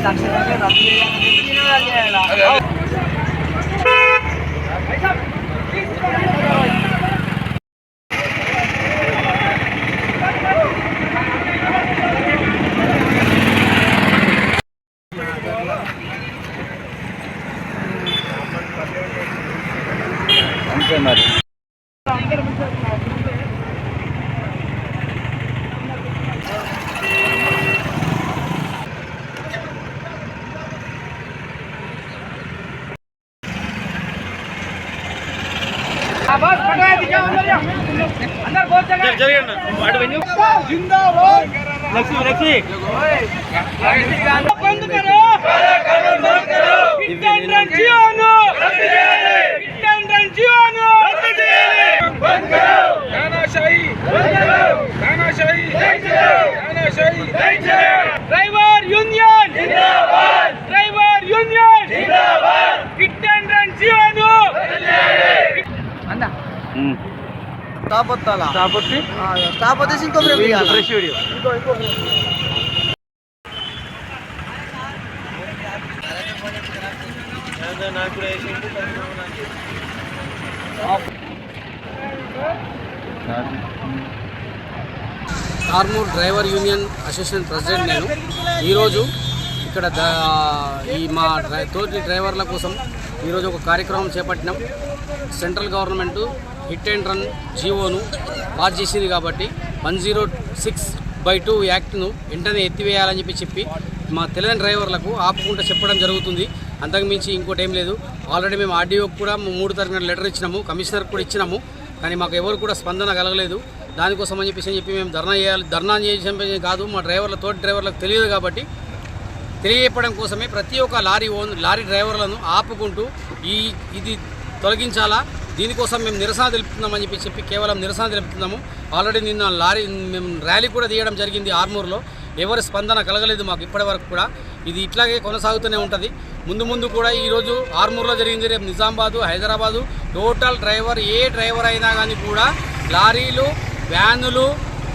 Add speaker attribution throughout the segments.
Speaker 1: తక్షణంగా రద్దు చేయాలి.
Speaker 2: అంతే మరి.
Speaker 3: Driver union driver union hit and run जीवनु
Speaker 1: स्टाप వచ్చేసి ఇంకో fresh video
Speaker 4: Armoor driver union association president నేను. ఈరోజు ఇక్కడ మా తోటి డ్రైవర్ల కోసం ఈరోజు ఒక కార్యక్రమం చేపట్టినాం. Central government hit and run జీవోను పాస్ చేసింది కాబట్టి 106/2 యాక్ట్ను వెంటనే ఎత్తివేయాలని చెప్పి మా తెలంగాణ డ్రైవర్లకు ఆపుకుంటూ చెప్పడం జరుగుతుంది. అంతకు మించి ఇంకోటి ఏం లేదు. ఆల్రెడీ మేము ఆర్డీఓకి కూడా 3 తరగతి లెటర్ ఇచ్చినాము, కమిషనర్కి కూడా ఇచ్చినాము. కానీ మాకు ఎవరు కూడా స్పందన కలగలేదు. దానికోసం అని చెప్పి మేము ధర్నా చేసాం కాదు, మా తోటి డ్రైవర్లకు తెలియదు కాబట్టి తెలియజెప్పడం కోసమే ప్రతి ఒక్క లారీ డ్రైవర్లను ఆపుకుంటూ ఇది తొలగించాలా, దీనికోసం మేము నిరసన తెలుపుతున్నామని చెప్పి కేవలం నిరసన తెలుపుతున్నాము. ఆల్రెడీ నిన్న మేము ర్యాలీ కూడా తీయడం జరిగింది ఆర్మూర్లో. ఎవరి స్పందన కలగలేదు మాకు ఇప్పటి వరకు కూడా. ఇది ఇట్లాగే కొనసాగుతూనే ఉంటుంది. ముందు కూడా ఈరోజు ఆర్మూర్లో జరిగింది, రేపు నిజామాబాదు, హైదరాబాదు. టోటల్ డ్రైవర్ ఏ డ్రైవర్ అయినా కానీ కూడా లారీలు, వ్యానులు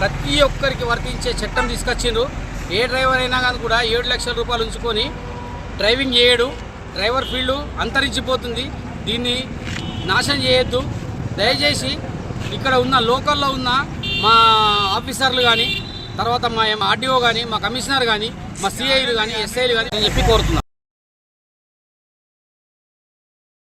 Speaker 4: ప్రతి ఒక్కరికి వర్తించే చట్టం తీసుకొచ్చిండ్రు. ఏ డ్రైవర్ అయినా కానీ కూడా 7 లక్షల రూపాయలు ఉంచుకొని డ్రైవింగ్ చేయడు. డ్రైవర్ ఫీల్డ్ అంతరించిపోతుంది. దీన్ని నాశనం చేయొద్దు. దయచేసి ఇక్కడ ఉన్న లోకల్లో ఉన్న మా ఆఫీసర్లు కానీ, తర్వాత మా ఆర్డీఓ కానీ, మా కమిషనర్ కానీ, మా సిఐలు కానీ, ఎస్ఐలు కానీ నేను చెప్పి కోరుతున్నాను.